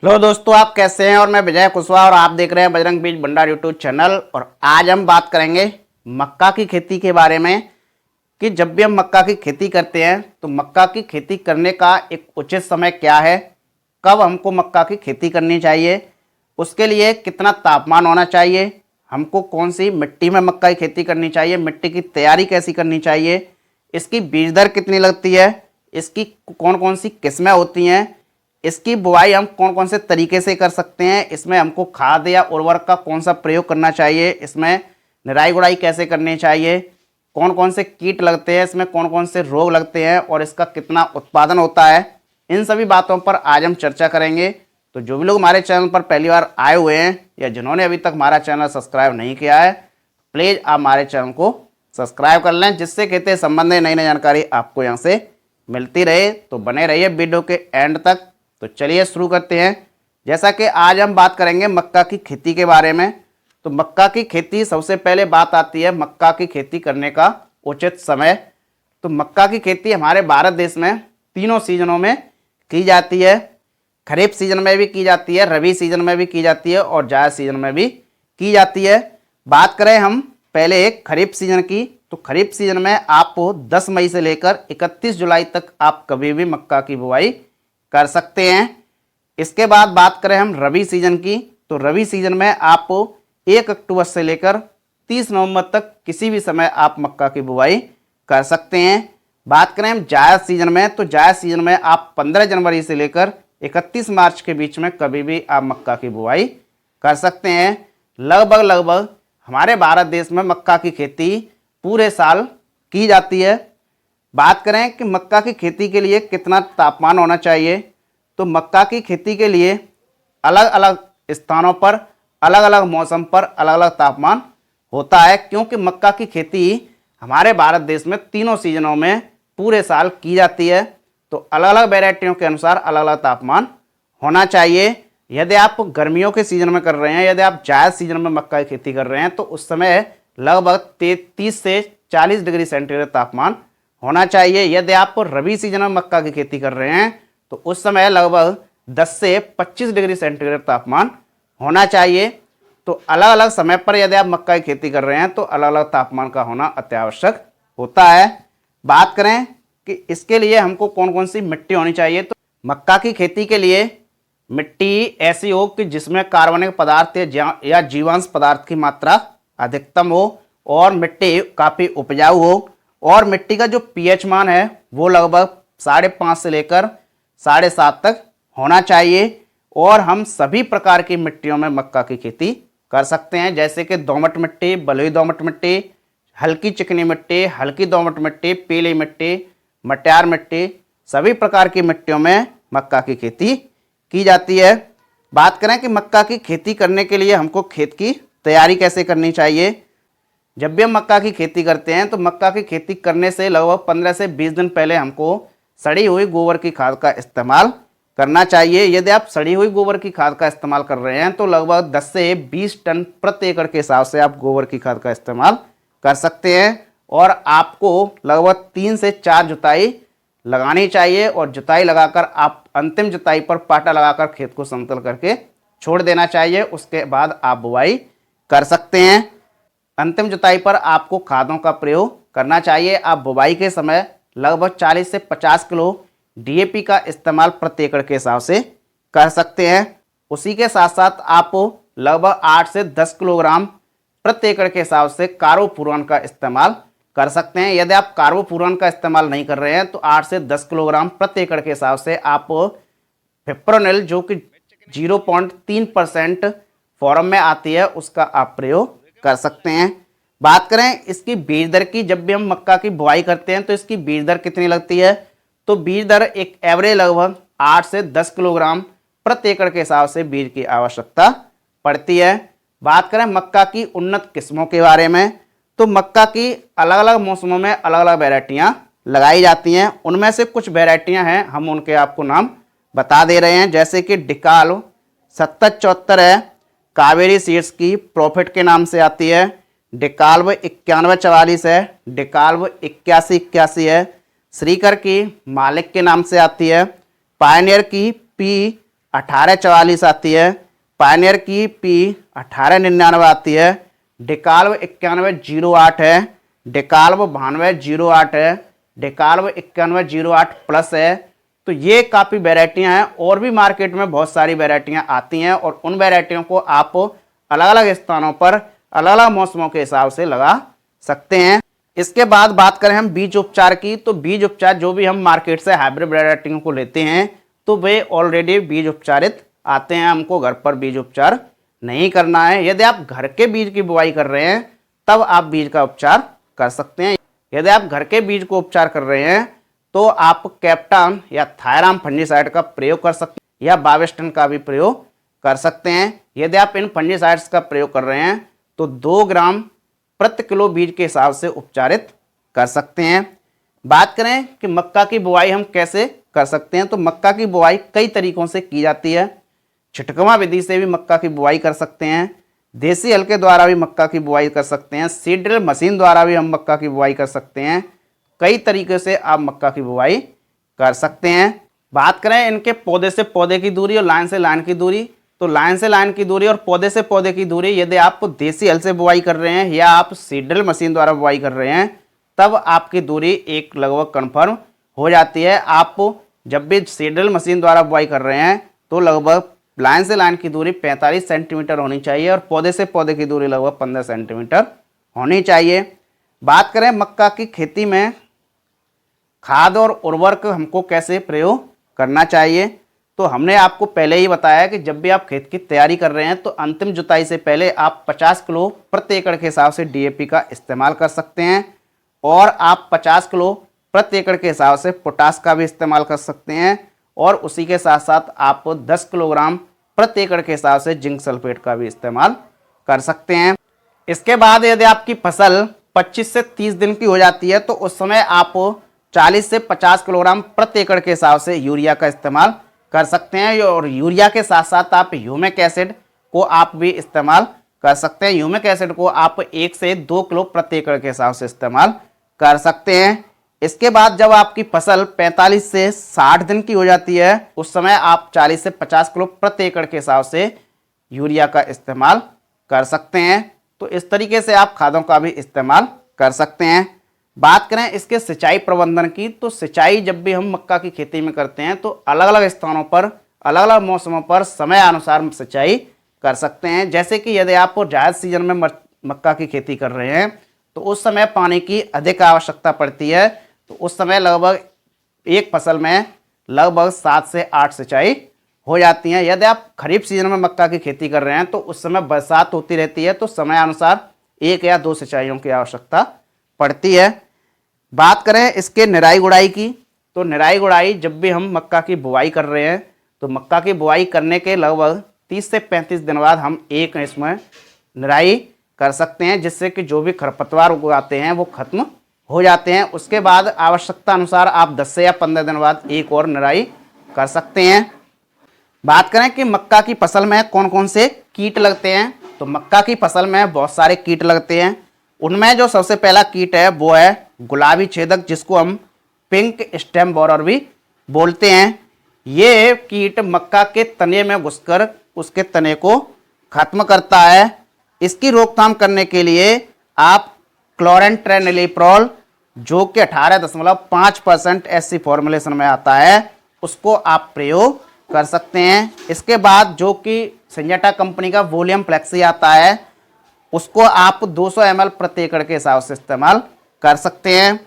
Hello दोस्तों, आप कैसे हैं। और मैं विजय कुशवाहा और आप देख रहे हैं बजरंग बीज भंडार यूट्यूब चैनल। और आज हम बात करेंगे मक्का की खेती के बारे में कि जब भी हम मक्का की खेती करते हैं तो मक्का की खेती करने का एक उचित समय क्या है, कब हमको मक्का की खेती करनी चाहिए, उसके लिए कितना तापमान होना चाहिए, हमको कौन सी मिट्टी में मक्का की खेती करनी चाहिए, मिट्टी की तैयारी कैसी करनी चाहिए, इसकी बीज दर कितनी लगती है, इसकी कौन कौन सी किस्में होती हैं, इसकी बुआई हम कौन कौन से तरीके से कर सकते हैं, इसमें हमको खाद या उर्वरक का कौन सा प्रयोग करना चाहिए, इसमें निराई गुड़ाई कैसे करनी चाहिए, कौन कौन से कीट लगते हैं, इसमें कौन कौन से रोग लगते हैं और इसका कितना उत्पादन होता है, इन सभी बातों पर आज हम चर्चा करेंगे। तो जो भी लोग हमारे चैनल पर पहली बार आए हुए हैं या जिन्होंने अभी तक हमारा चैनल सब्सक्राइब नहीं किया है, प्लीज़ आप हमारे चैनल को सब्सक्राइब कर लें, जिससे खेती संबंधी नई नई जानकारी आपको यहाँ से मिलती रहे। तो बने रहिए वीडियो के एंड तक। तो चलिए शुरू करते हैं। जैसा कि आज हम बात करेंगे मक्का की खेती के बारे में। तो मक्का की खेती, सबसे पहले बात आती है मक्का की खेती करने का उचित समय। तो मक्का की खेती हमारे भारत देश में तीनों सीजनों में की जाती है। खरीफ सीजन में भी की जाती है, रबी सीजन में भी की जाती है और जायद सीजन में भी की जाती है। बात करें हम पहले एक खरीफ सीजन की, तो खरीफ सीजन में आपको 10 मई से लेकर 31 जुलाई तक आप कभी भी मक्का की बुआई कर सकते हैं। इसके बाद बात करें हम रबी सीजन की, तो रबी सीजन में आप 1 अक्टूबर से लेकर 30 नवंबर तक किसी भी समय आप मक्का की बुआई कर सकते हैं। बात करें हम जायद सीजन में, तो जायद सीजन में आप 15 जनवरी से लेकर 31 मार्च के बीच में कभी भी आप मक्का की बुआई कर सकते हैं। लगभग हमारे भारत देश में मक्का की खेती पूरे साल की जाती है। बात करें कि मक्का की खेती के लिए कितना तापमान होना चाहिए, तो मक्का की खेती के लिए अलग अलग स्थानों पर अलग अलग मौसम पर अलग अलग तापमान होता है, क्योंकि मक्का की खेती हमारे भारत देश में तीनों सीजनों में पूरे साल की जाती है। तो अलग अलग वेराइटियों के अनुसार अलग अलग तापमान होना चाहिए। यदि आप गर्मियों के सीजन में कर रहे हैं, यदि आप जायद सीजन में मक्का की खेती कर रहे हैं, तो उस समय लगभग 30 से 40 डिग्री सेंटीग्रेड तापमान होना चाहिए। यदि आप रबी सीजन में मक्का की खेती कर रहे हैं तो उस समय लगभग 10 से 25 डिग्री सेंटीग्रेड तापमान होना चाहिए। तो अलग अलग समय पर यदि आप मक्का की खेती कर रहे हैं तो अलग अलग तापमान का होना अत्यावश्यक होता है। बात करें कि इसके लिए हमको कौन कौन सी मिट्टी होनी चाहिए, तो मक्का की खेती के लिए मिट्टी ऐसी हो कि जिसमें कार्बनिक पदार्थ या जीवांश पदार्थ की मात्रा अधिकतम हो और मिट्टी काफ़ी उपजाऊ हो और मिट्टी का जो पीएच मान है वो लगभग 5.5 से लेकर 7.5 तक होना चाहिए। और हम सभी प्रकार की मिट्टियों में मक्का की खेती कर सकते हैं, जैसे कि दोमट मिट्टी, बलुई दोमट मिट्टी, हल्की चिकनी मिट्टी, हल्की दोमट मिट्टी, पीली मिट्टी, मटियार मिट्टी, सभी प्रकार की मिट्टियों में मक्का की खेती की जाती है। बात करें कि मक्का की खेती करने के लिए हमको खेत की तैयारी कैसे करनी चाहिए। जब भी हम मक्का की खेती करते हैं तो मक्का की खेती करने से लगभग 15 से 20 दिन पहले हमको सड़ी हुई गोबर की खाद का इस्तेमाल करना चाहिए। यदि आप सड़ी हुई गोबर की खाद का इस्तेमाल कर रहे हैं तो लगभग 10 से 20 टन प्रति एकड़ के हिसाब से आप गोबर की खाद का इस्तेमाल कर सकते हैं। और आपको लगभग 3 से 4 जुताई लगानी चाहिए और जुताई लगाकर आप अंतिम जुताई पर पाटा लगाकर खेत को समतल करके छोड़ देना चाहिए। उसके बाद आप बुआई कर सकते हैं। अंतिम जुताई पर आपको खादों का प्रयोग करना चाहिए। आप बुवाई के समय लगभग 40 से 50 किलो डीएपी का इस्तेमाल प्रति एकड़ के हिसाब से कर सकते हैं। उसी के साथ साथ आप लगभग 8 से 10 किलोग्राम प्रति एकड़ के हिसाब से कार्बोफ्यूरॉन का इस्तेमाल कर सकते हैं। यदि आप कार्बोफ्यूरॉन का इस्तेमाल नहीं कर रहे हैं तो 8 से 10 किलोग्राम प्रति एकड़ के हिसाब से आप फिप्रोनिल, जो कि 0.3% फॉर्म में आती है, उसका आप प्रयोग कर सकते हैं। बात करें इसकी बीज दर की, जब भी हम मक्का की बुआई करते हैं तो इसकी बीज दर कितनी लगती है, तो बीज दर एक एवरेज लगभग 8 से 10 किलोग्राम प्रति एकड़ के हिसाब से बीज की आवश्यकता पड़ती है। बात करें मक्का की उन्नत किस्मों के बारे में, तो मक्का की अलग अलग मौसमों में अलग अलग वेराइटियाँ लगाई जाती हैं। उनमें से कुछ वेराइटियाँ हैं, हम उनके आपको नाम बता दे रहे हैं, जैसे कि डिकाल 7074 है, कावेरी सीड्स की प्रॉफिट के नाम से आती है, डिकाल्व 9144 है, डिकाल्व 8181 है, श्रीकर की मालिक के नाम से आती है, पायनियर की 1844 आती है, पायनियर की पी 1899 आती है, डिकाल्व 9108 है, डिकाल्व 9208 है, डिकाल्व 9108 प्लस है। तो ये काफ़ी वेराइटियाँ हैं, और भी मार्केट में बहुत सारी वेराइटियाँ आती हैं और उन वेराइटियों को आप अलग अलग स्थानों पर अलग अलग मौसमों के हिसाब से लगा सकते हैं। इसके बाद बात करें हम बीज उपचार की, तो बीज उपचार जो भी हम मार्केट से हाइब्रिड वेराइटियों को लेते हैं तो वे ऑलरेडी बीज उपचारित आते हैं, हमको घर पर बीज उपचार नहीं करना है। यदि आप घर के बीज की बुआई कर रहे हैं तब आप बीज का उपचार कर सकते हैं। यदि आप घर के बीज को उपचार कर रहे हैं तो आप कैप्टान या थायराम फंजीसाइड का प्रयोग कर सकते हैं या बावेस्टन का भी प्रयोग कर सकते हैं। यदि आप इन फंजीसाइड्स का प्रयोग कर रहे हैं तो 2 ग्राम प्रति किलो बीज के हिसाब से उपचारित कर सकते हैं। बात करें कि मक्का की बुआई हम कैसे कर सकते हैं, तो मक्का की बुआई कई तरीकों से की जाती है। छिटकवा विधि से भी मक्का की बुआई कर सकते हैं, देसी हल के द्वारा भी मक्का की बुआई कर सकते हैं, सीड ड्रिल मशीन द्वारा भी हम मक्का की बुआई कर सकते हैं। कई तरीके से आप मक्का की बुआई कर सकते हैं। बात करें इनके पौधे से पौधे की दूरी और लाइन से लाइन की दूरी, तो लाइन से लाइन की दूरी और पौधे से पौधे की दूरी यदि आप देसी हल से बुआई कर रहे हैं या आप सीड ड्रिल मशीन द्वारा बुआई कर रहे हैं तब आपकी दूरी एक लगभग कन्फर्म हो जाती है। आप जब भी सीड ड्रिल मशीन द्वारा बुआई कर रहे हैं तो लगभग लाइन से लाइन की दूरी 45 सेंटीमीटर होनी चाहिए और पौधे से पौधे की दूरी लगभग 15 सेंटीमीटर होनी चाहिए। बात करें मक्का की खेती में खाद और उर्वरक हमको कैसे प्रयोग करना चाहिए, तो हमने आपको पहले ही बताया कि जब भी आप खेत की तैयारी कर रहे हैं तो अंतिम जुताई से पहले आप 50 किलो प्रति एकड़ के हिसाब से डीएपी का इस्तेमाल कर सकते हैं और आप 50 किलो प्रति एकड़ के हिसाब से पोटास का भी इस्तेमाल कर सकते हैं और उसी के साथ साथ आप 10 किलोग्राम प्रति एकड़ के हिसाब से जिंक सल्फेट का भी इस्तेमाल कर सकते हैं। इसके बाद यदि आपकी फसल 25 से 30 दिन की हो जाती है तो उस समय आप 40 से 50 किलोग्राम प्रति एकड़ के हिसाब से यूरिया का इस्तेमाल कर सकते हैं और यूरिया के साथ साथ आप ह्यूमिक एसिड को आप भी इस्तेमाल कर सकते हैं। ह्यूमिक एसिड को आप 1 से 2 किलो प्रति एकड़ के हिसाब से इस्तेमाल कर सकते हैं। इसके बाद जब आपकी फसल 45 से 60 दिन की हो जाती है उस समय आप 40 से 50 किलो प्रति एकड़ के हिसाब से यूरिया का इस्तेमाल कर सकते हैं। तो इस तरीके से आप खादों का भी इस्तेमाल कर सकते हैं। बात करें इसके सिंचाई प्रबंधन की, तो सिंचाई जब भी हम मक्का की खेती में करते हैं तो अलग अलग स्थानों पर अलग अलग मौसमों पर समय अनुसार सिंचाई कर सकते हैं। जैसे कि यदि आप जायद सीजन में मक्का की खेती कर रहे हैं तो उस समय पानी की अधिक आवश्यकता पड़ती है, तो उस समय लगभग एक फसल में लगभग 7 से 8 सिंचाई हो जाती हैं। यदि आप खरीफ सीजन में मक्का की खेती कर रहे हैं तो उस समय बरसात होती रहती है तो समय अनुसार 1 या 2 सिंचाइयों की आवश्यकता पड़ती है। बात करें इसके निराई गुड़ाई की, तो निराई गुड़ाई जब भी हम मक्का की बुआई कर रहे हैं तो मक्का की बुआई करने के लगभग 30 से 35 दिन बाद हम एक इसमें निराई कर सकते हैं जिससे कि जो भी खरपतवार उगाते हैं वो खत्म हो जाते हैं। उसके बाद आवश्यकता अनुसार आप 10 से या 15 दिन बाद एक और निराई कर सकते हैं। बात करें कि मक्का की फसल में कौन कौन से कीट लगते हैं, तो मक्का की फसल में बहुत सारे कीट लगते हैं। उनमें जो सबसे पहला कीट है वो है गुलाबी छेदक, जिसको हम पिंक स्टेम बोरर भी बोलते हैं। ये कीट मक्का के तने में घुसकर उसके तने को खत्म करता है। इसकी रोकथाम करने के लिए आप क्लोरेंट्रेनिलीप्रोल जो कि 18.5% एससी फॉर्मुलेशन में आता है उसको आप प्रयोग कर सकते हैं। इसके बाद जो कि सिंजेंटा कंपनी का वोलियम फ्लेक्सी आता है उसको आप 200 ml प्रति एकड़ के हिसाब से इस्तेमाल कर सकते हैं।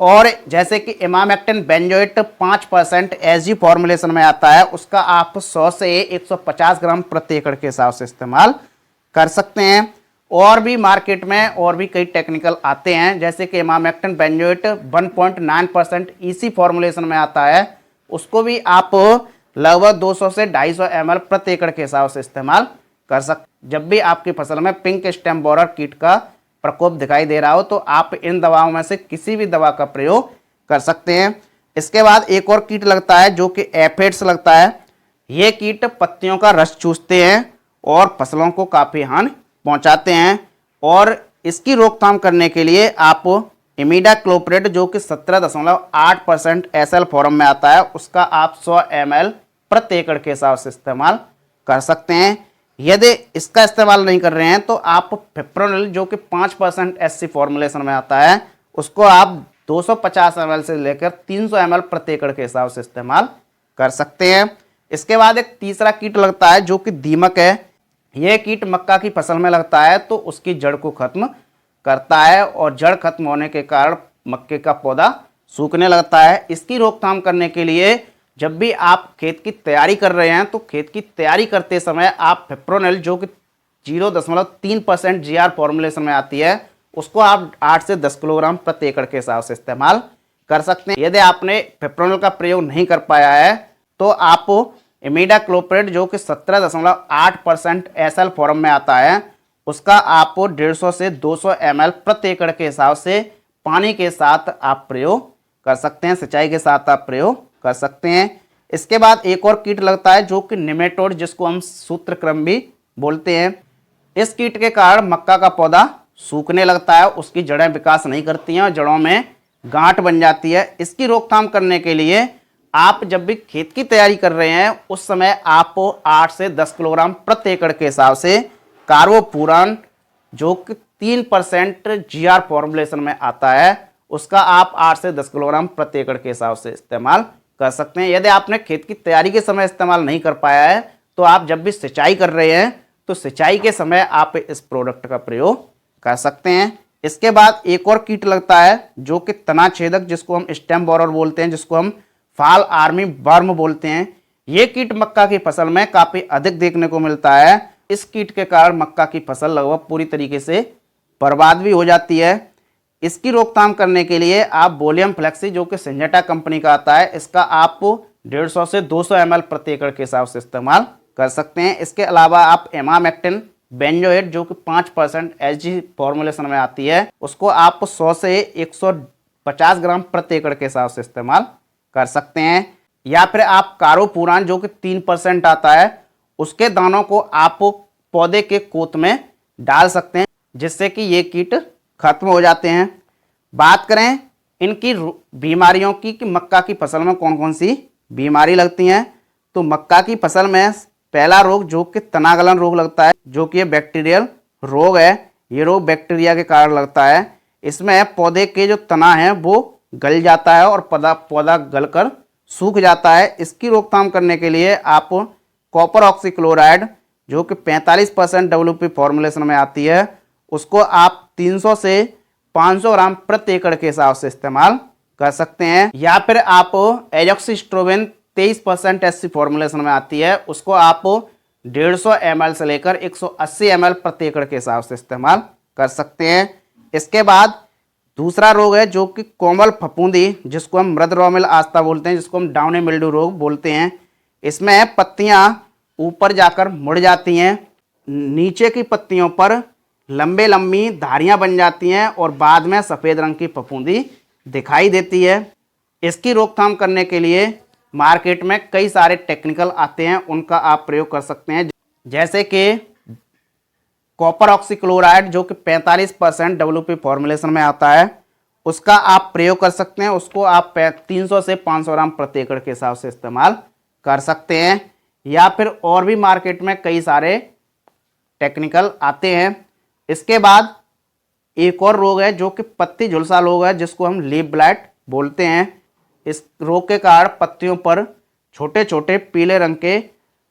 और जैसे कि इमामेक्टिन बेंजोएट 5% एसजी फॉर्मुलेशन में आता है उसका आप 100 से 150 ग्राम प्रति एकड़ के हिसाब से इस्तेमाल कर सकते हैं। और भी मार्केट में और भी कई टेक्निकल आते हैं जैसे कि इमामेक्टिन बेंजोएट 1.9% ईसी फॉर्मुलेशन में आता है, उसको भी आप लगभग 200 से 250 ml प्रति एकड़ के हिसाब से इस्तेमाल कर सकते। जब भी आपकी फसल में पिंक स्टेम बोरर कीट का प्रकोप दिखाई दे रहा हो तो आप इन दवाओं में से किसी भी दवा का प्रयोग कर सकते हैं। इसके बाद एक और कीट लगता है जो कि एफिड्स लगता है। ये कीट पत्तियों का रस चूसते हैं और फसलों को काफ़ी हानि पहुंचाते हैं और इसकी रोकथाम करने के लिए आप इमीडाक्लोप्रिड जो कि 17.8% एसएल फॉर्म में आता है उसका आप 100 ml प्रति एकड़ के हिसाब से इस्तेमाल कर सकते हैं। यदि इसका इस्तेमाल नहीं कर रहे हैं तो आप फिप्रोनिल जो कि 5% SC फॉर्मुलेशन में आता है उसको आप 250 ml से लेकर 300 ml प्रति एकड़ के हिसाब से इस्तेमाल कर सकते हैं। इसके बाद एक तीसरा कीट लगता है जो कि दीमक है। यह कीट मक्का की फसल में लगता है तो उसकी जड़ को खत्म करता है और जड़ खत्म होने के कारण मक्के का पौधा सूखने लगता है। इसकी रोकथाम करने के लिए जब भी आप खेत की तैयारी कर रहे हैं तो खेत की तैयारी करते समय आप फिप्रोनिल जो कि 0.3% GR फॉर्मुलेशन में आती है उसको आप 8 से 10 किलोग्राम प्रति एकड़ के हिसाब से इस्तेमाल कर सकते हैं। यदि आपने फिप्रोनिल का प्रयोग नहीं कर पाया है तो आप इमिडाक्लोप्रिड जो कि 17.8% SL फॉर्म में आता है उसका आप 150 से 200 ml प्रति एकड़ के हिसाब से पानी के साथ आप प्रयोग कर सकते हैं, सिंचाई के साथ आप प्रयोग कर सकते हैं। इसके बाद एक और कीट लगता है जो कि निमेटोड जिसको हम सूत्रकृमि भी बोलते हैं। इस कीट के कारण मक्का का पौधा सूखने लगता है, उसकी जड़ें विकास नहीं करती हैं और जड़ों में गांठ बन जाती है। इसकी रोकथाम करने के लिए आप जब भी खेत की तैयारी कर रहे हैं उस समय आप 8 से 10 किलोग्राम प्रति एकड़ के हिसाब से कार्बोपुरान जो कि 3% GR फॉर्मुलेशन में आता है उसका आप 8 से 10 किलोग्राम प्रति एकड़ के हिसाब से इस्तेमाल कर सकते हैं। यदि आपने खेत की तैयारी के समय इस्तेमाल नहीं कर पाया है तो आप जब भी सिंचाई कर रहे हैं तो सिंचाई के समय आप इस प्रोडक्ट का प्रयोग कर सकते हैं। इसके बाद एक और कीट लगता है जो कि तना छेदक जिसको हम स्टेम बोरर बोलते हैं, जिसको हम फाल आर्मी वर्म बोलते हैं। ये कीट मक्का की फसल में काफी अधिक देखने को मिलता है। इस कीट के कारण मक्का की फसल लगभग पूरी तरीके से बर्बाद भी हो जाती है। इसकी रोकथाम करने के लिए आप वोलियम फ्लेक्सी जो कि सिंजेंटा कंपनी का आता है इसका आप 150 से 200 ml प्रति एकड़ के हिसाब से इस्तेमाल कर सकते हैं। इसके अलावा आप एमामेक्टिन बेंजोएट जो कि 5% SG फॉर्मुलेशन में आती है उसको आप 100 से 150 ग्राम प्रति एकड़ के हिसाब से इस्तेमाल कर सकते हैं। या फिर आप कार्बोपुरान जो कि 3% आता है उसके दानों को आप पौधे के कोत में डाल सकते हैं जिससे कि ये कीट खत्म हो जाते हैं। बात करें इनकी बीमारियों की कि मक्का की फसल में कौन कौन सी बीमारी लगती हैं तो मक्का की फसल में पहला रोग जो कि तनागलन रोग लगता है जो कि ये बैक्टीरियल रोग है। ये रोग बैक्टीरिया के कारण लगता है। इसमें पौधे के जो तना है वो गल जाता है और पौधा गलकर सूख जाता है। इसकी रोकथाम करने के लिए आप कॉपर ऑक्सीक्लोराइड जो कि 45% WP फॉर्मुलेशन में आती है उसको आप 300 से 500 ग्राम प्रति एकड़ के हिसाब से इस्तेमाल कर सकते हैं। या फिर आप एजॉक्सिस्ट्रोबिन 23% SC फॉर्मुलेशन में आती है उसको आप 150 ml से लेकर 180 ml प्रति एकड़ के हिसाब से इस्तेमाल कर सकते हैं। इसके बाद दूसरा रोग है जो कि कोमल फफूंदी जिसको हम मृद रोमिल आस्था बोलते हैं, जिसको हम डाउनी मिल्ड्यू रोग बोलते हैं। इसमें पत्तियां ऊपर जाकर मुड़ जाती हैं, नीचे की पत्तियों पर लंबे लंबी धारियां बन जाती हैं और बाद में सफ़ेद रंग की फफूंदी दिखाई देती है। इसकी रोकथाम करने के लिए मार्केट में कई सारे टेक्निकल आते हैं, उनका आप प्रयोग कर सकते हैं, जैसे कि कॉपर ऑक्सीक्लोराइड जो कि 45% WP फॉर्मुलेशन में आता है उसका आप प्रयोग कर सकते हैं। उसको आप 300 से 500 ग्राम प्रति एकड़ के हिसाब से इस्तेमाल कर सकते हैं। या फिर और भी मार्केट में कई सारे टेक्निकल आते हैं। इसके बाद एक और रोग है जो कि पत्ती झुलसा रोग है जिसको हम लीफ ब्लाइट बोलते हैं। इस रोग के कारण पत्तियों पर छोटे छोटे पीले रंग के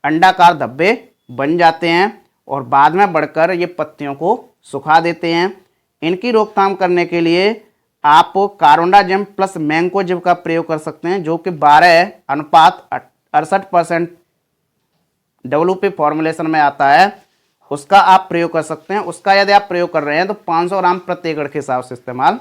अंडाकार धब्बे बन जाते हैं और बाद में बढ़कर ये पत्तियों को सुखा देते हैं। इनकी रोकथाम करने के लिए आप कार्बोडाजिम प्लस मैंकोजिब का प्रयोग कर सकते हैं जो कि 12:68% WP फॉर्मुलेशन में आता है उसका आप प्रयोग कर सकते हैं। उसका यदि आप प्रयोग कर रहे हैं तो 500 ग्राम प्रति एकड़ के हिसाब से इस्तेमाल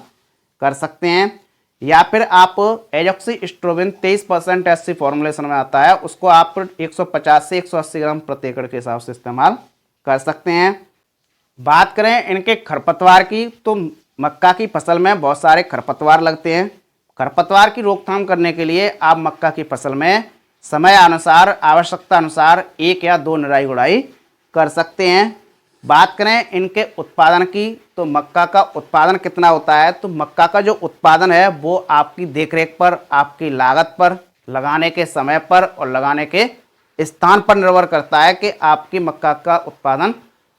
कर सकते हैं। या फिर आप एजॉक्सिस्ट्रोबिन 23% SC फॉर्मुलेशन में आता है उसको आप 150 से 180 ग्राम प्रति एकड़ के हिसाब से इस्तेमाल कर सकते हैं। बात करें इनके खरपतवार की तो मक्का की फसल में बहुत सारे खरपतवार लगते हैं। खरपतवार की रोकथाम करने के लिए आप मक्का की फसल में समय अनुसार आवश्यकता अनुसार 1 या 2 निराई गुड़ाई कर सकते हैं। बात करें इनके उत्पादन की तो मक्का का उत्पादन कितना होता है तो मक्का का जो उत्पादन है वो आपकी देखरेख पर, आपकी लागत पर, लगाने के समय पर और लगाने के स्थान पर निर्भर करता है कि आपकी मक्का का उत्पादन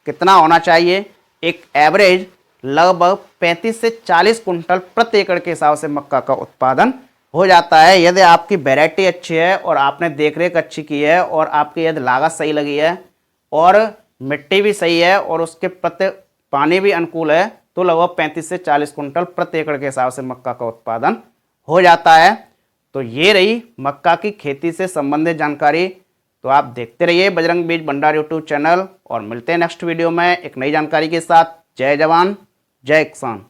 कितना होना चाहिए। एक एवरेज लगभग 35 से 40 कुंटल प्रति एकड़ के हिसाब से मक्का का उत्पादन हो जाता है यदि आपकी वैरायटी अच्छी है और आपने देखरेख अच्छी की है और आपकी यदि लागत सही लगी है और मिट्टी भी सही है और उसके प्रति पानी भी अनुकूल है तो लगभग 35 से 40 कुंटल प्रति एकड़ के हिसाब से मक्का का उत्पादन हो जाता है। तो ये रही मक्का की खेती से संबंधित जानकारी। तो आप देखते रहिए बजरंग बीज भंडार यूट्यूब चैनल और मिलते हैं नेक्स्ट वीडियो में एक नई जानकारी के साथ। जय जवान जय किसान।